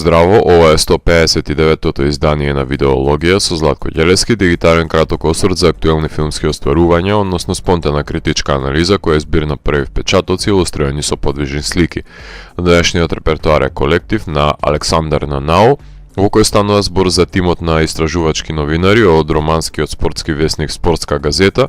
Здраво, ова е 159-тото издание на Видеологија со Златко Ѓелески, дигитален краток осврт за актуелни филмски остварувања, односно спонтана критичка анализа која е збир на први впечатоци илустрирани со подвижни слики. Денешниот репертоар е колектив на Александар Нанау, во кој станува збор за тимот на истражувачки новинари од романскиот спортски весник Спортска газета,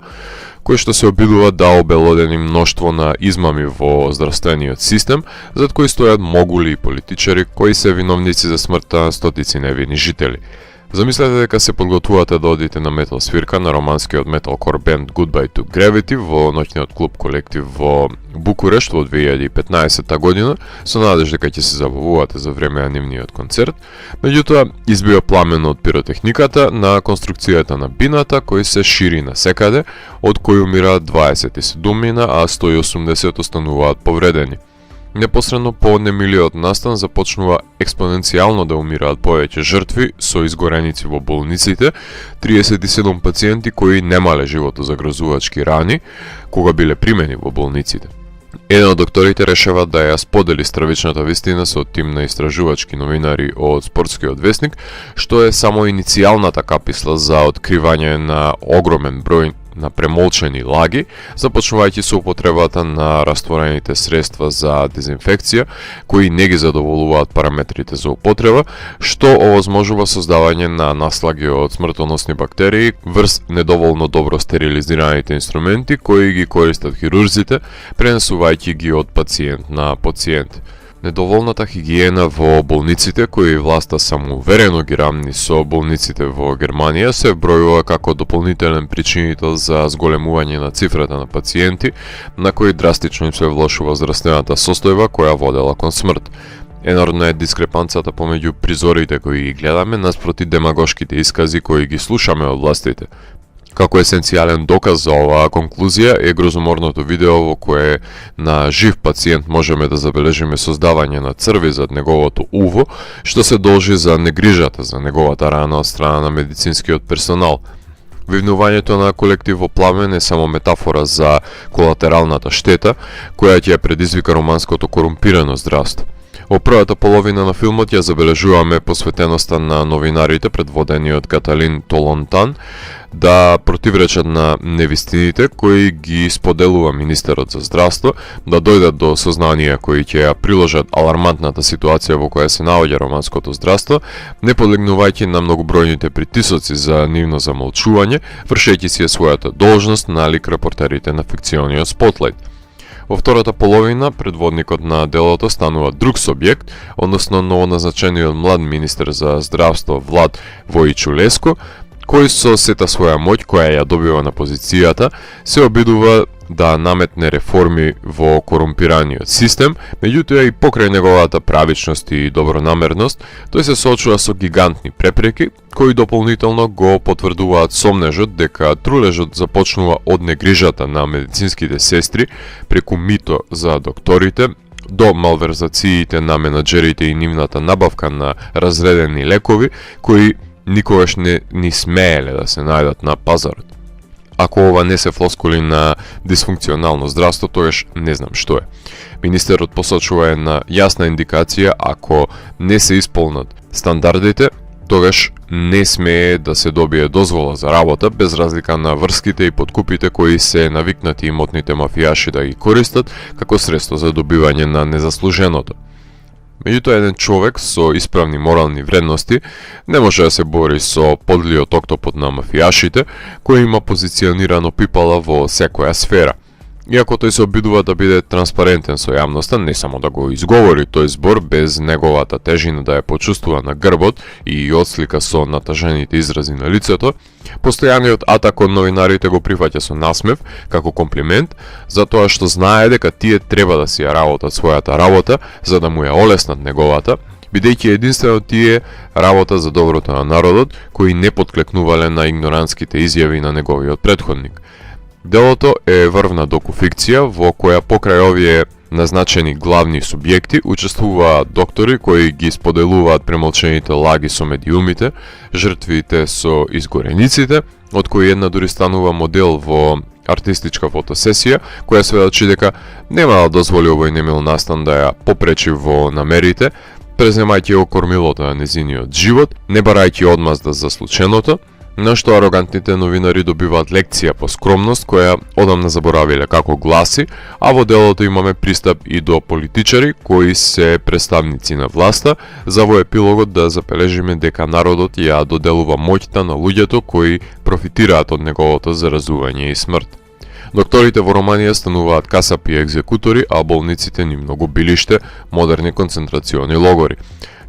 кои што се обидува да обелодени мноштво на измами во здравствениот систем, зад кои стојат могули и политичари кои се виновници за смртта на стотици невини жители. Замислете дека се подготвувате да одите на метал свирка на романскиот металкор бенд Goodbye to Gravity во ноќниот клуб колектив во Букурешт во 2015 година, со надеж дека ќе се забавувате за време на нивниот концерт. Меѓутоа, избива пламен од пиротехниката на конструкцијата на бината кој се шири насекаде, од кој умираат 27 мина, а 180 остануваат повредени. Непосредно по немилиот настан започнува експоненцијално да умираат повеќе жртви со изгореници во болниците, 37 пациенти кои немале животозагрозувачки рани кога биле примени во болниците. Еден од докторите решава да ја сподели стравичната вистина со тим на истражувачки новинари од Спортскиот весник, што е само иницијалната каписла за откривање на огромен број на премолчени лаги, започнувајќи со употребата на растворените средства за дезинфекција, кои не ги задоволуваат параметрите за употреба, што овозможува создавање на наслаги од смртоносни бактерии врз недоволно добро стерилизираните инструменти кои ги користат хирурзите, пренесувајќи ги од пациент на пациент. Недоволната хигиена во болниците, кои власта самоуверено ги рамни со болниците во Германија, се вбројува како дополнителен причинител за зголемување на цифрата на пациенти, на кои драстично им се влошува здравствената состојба која водела кон смрт. Енорна е дискрепанцата помеѓу призорите кои ги гледаме наспроти демагошките искази кои ги слушаме од властите. Како есенцијален доказ за оваа конклузија е грозоморното видео во кое на жив пациент можеме да забележиме создавање на црви зад неговото уво, што се должи за негрижата за неговата рана од страна на медицинскиот персонал. Вивнувањето на колектив во пламен е само метафора за колатералната штета, која ќе предизвика романското корумпирано здравство. Во првата половина на филмот ја забележуваме посветеноста на новинарите предводени од Каталин Толонтан да противречат на невистините кои ги споделува министерот за здравство, да дојдат до сознанија кои ќе ја приложат алармантната ситуација во која се наоѓа романското здравство, не подлегнувајќи на многобројните притисоци за нивно замолчување, вршејќи си својата должност налик репортерите на фикциониот Spotlight. Во втората половина, предводникот на делото станува друг субјект, односно новоназначениот млад министер за здравство Влад Војчулеско, кој со сета своја моќ која ја добива на позицијата, се обидува да наметне реформи во корумпираниот систем, меѓутоа и покрај неговата правичност и добронамерност, тој се соочува со гигантни препреки, кои дополнително го потврдуваат сомнежот дека трулежот започнува од негрижата на медицинските сестри преку мито за докторите, до малверзациите на менаџерите и нивната набавка на разредени лекови, кои никогаш не ни смееле да се најдат на пазарот. Ако ова не се флоскули на дисфункционално здравство, тогаш не знам што е. Министерот посочува една јасна индикација, ако не се исполнат стандардите, тогаш не смее да се добие дозвола за работа, без разлика на врските и подкупите кои се навикнати имотните мафијаши да ги користат како средство за добивање на незаслуженото. Меѓутоа, еден човек со исправни морални вредности не може да се бори со подлиот октопод на мафијашите, кој има позиционирано пипала во секоја сфера. Иако тој се обидува да биде транспарентен со јавноста, не само да го изговори тој збор без неговата тежина да ја почувствува на грбот и отслика со натажените изрази на лицето, постојаниот атак од новинарите го прифаќа со насмев како комплимент, затоа што знае дека тие треба да си ја работат својата работа за да му ја олеснат неговата, бидејќи единствено тие работа за доброто на народот, кои не подклекнувале на игнорантските изјави на неговиот претходник. Делото е врвна докуфикција во која покрај овие назначени главни субјекти учествуваат доктори кои ги споделуваат премолчените лаги со медиумите, жртвите со изгорениците, од кои една дури станува модел во артистичка фотосесија, која сведочи дека нема да дозволи овој немил настан да ја попречи во намерите преземајќи го кормилото на незиниот живот, не барајќи одмазда за слученото, на што арогантните новинари добиваат лекција по скромност која одамна заборавиле како гласи, а во делото имаме пристап и до политичари кои се представници на власта, за во епилогот да забележиме дека народот ја доделува моќта на луѓето кои профитираат од неговото заразување и смрт. Докторите во Романија стануваат касапи и екзекутори, а болниците ни многу билиште, модерни концентрациони логори.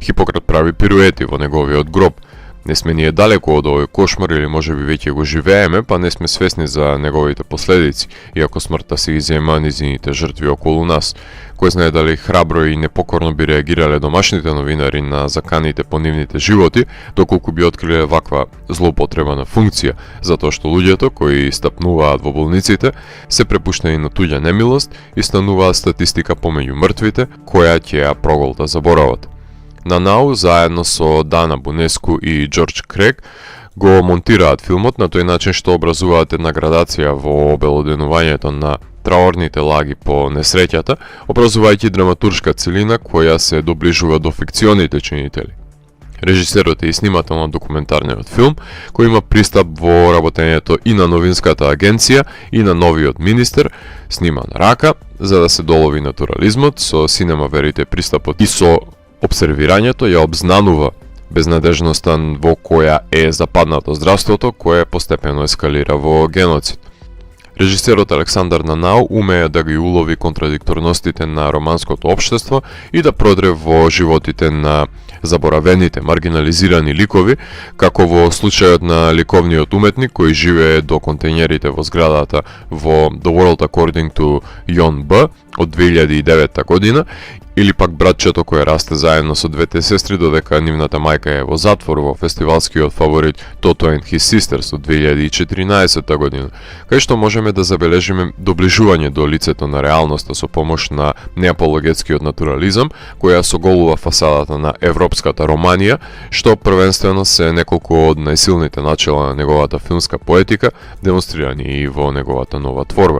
Хипократ прави пируети во неговиот гроб. Не сме ние далеко од овој кошмар или можеби веќе го живееме, па не сме свесни за неговите последици, иако смртта се иззема низините жртви околу нас. Кој знае дали храбро и непокорно би реагирале домашните новинари на заканите по нивните животи, доколку би откриле ваква злоупотреба на функција, затоа што луѓето кои стапнуваат во болниците се препуштени на туѓа немилост и стануваат статистика помеѓу мртвите, која ќе ја проголта заборавот. Нанау, заедно со Дана Бунеску и Џорџ Крег, го монтираат филмот на тој начин што образуваат една градација во обелоденувањето на траорните лаги по несреќата, образувајќи драматуршка целина која се доближува до фикционите чинители. Режисерот е и снимател на документарниот филм, кој има пристап во работењето и на новинската агенција и на новиот министер, снима на рака, за да се долови натурализмот, со синема верите пристапот и со обсервирањето ја обзнанува безнадежноста во која е западнато здравството, кое постепено ескалира во геноцид. Режисерот Александар Нанау умее да ги улови контрадикторностите на романското општество и да продре во животите на заборавените, маргинализирани ликови, како во случајот на ликовниот уметник кој живее до контејнерите во зградата во The World According to Йон Б од 2009 година, или пак братчето кое расте заедно со двете сестри додека нивната мајка е во затвор во фестивалскиот фаворит Toto and His Sisters од 2014 година, кај што можеме да забележиме доближување до лицето на реалноста со помош на неапологетскиот натурализам, која соголува фасадата на европската Романија, што првенствено се неколку од најсилните начела на неговата филмска поетика, демонстрирани и во неговата нова творба.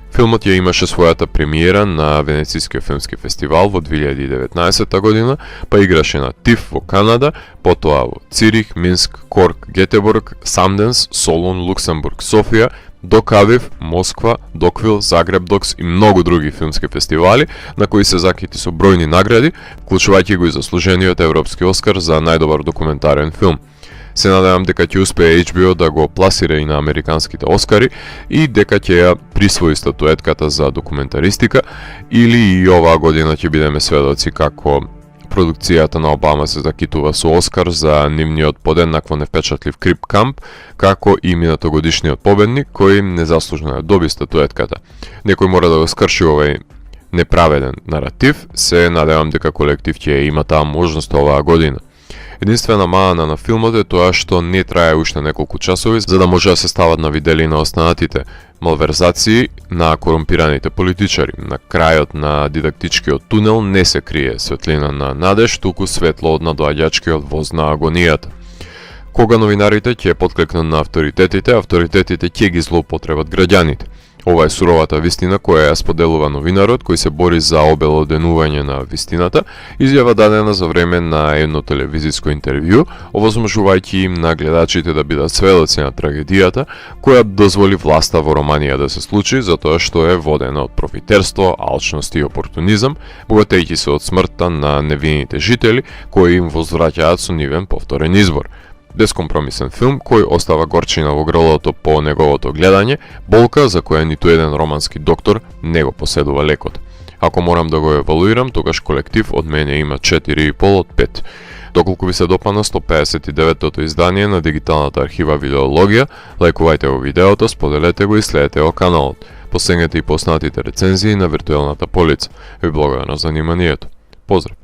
Филмот ја имаше својата премиера на Венецискиот филмски фестивал во 2019 година, па играше на ТИФ во Канада, потоа во Цирих, Минск, Корк, Гетеборг, Самденс, Солун, Луксембург, Софија, Докавив, Москва, Доквил, Загреб Докс и многу други филмски фестивали, на кои се закити со бројни награди, вклучувајќи го и заслужениот Европски Оскар за најдобар документарен филм. Се надевам дека ќе успее HBO да го пласира и на американските Оскари и дека ќе ја присвои статуетката за документаристика, или и оваа година ќе бидеме сведоци како продукцијата на Обама се закитува со Оскар за нивниот подеднакво невпечатлив Крип Камп, како и минатогодишниот победник кој незаслужено ја доби статуетката. Некој мора да го скрши овај неправеден наратив, се надевам дека колектив ќе има таа можност оваа година. Единствена маана на филмот е тоа што не трае уште неколку часови, за да може да се стават на виделина останатите малверзации на корумпираните политичари. На крајот на дидактичкиот тунел не се крие светлина на надеж, туку светло од надоаѓачкиот воз на агонијата. Кога новинарите ќе поткликнат на авторитетите ќе ги злоупотребат граѓаните. Ова е суровата вистина која ја споделува новинарот кој се бори за обелоденување на вистината, изјава дадена за време на едно телевизиско интервју, овозможувајќи им на гледачите да бидат сведоци на трагедијата која дозволи власта во Романија да се случи затоа што е водена од профитерство, алчност и опортунизам, богатејќи се од смртта на невините жители кои им возвраќаат со нивен повторен избор. Бескомпромисен филм кој остава горчина во грлото по неговото гледање, болка за која ниту еден романски доктор не го поседува лекот. Ако морам да го евалуирам, тогаш колектив од мене има 4,5 од 5. Доколку ви се допадна 159-тото издание на дигиталната архива Видеологија, лајкувајте го видеото, споделете го и следете го каналот. Посегнете и поснатите рецензии на виртуелната полица. Ви благодарам за вниманието. Поздрав!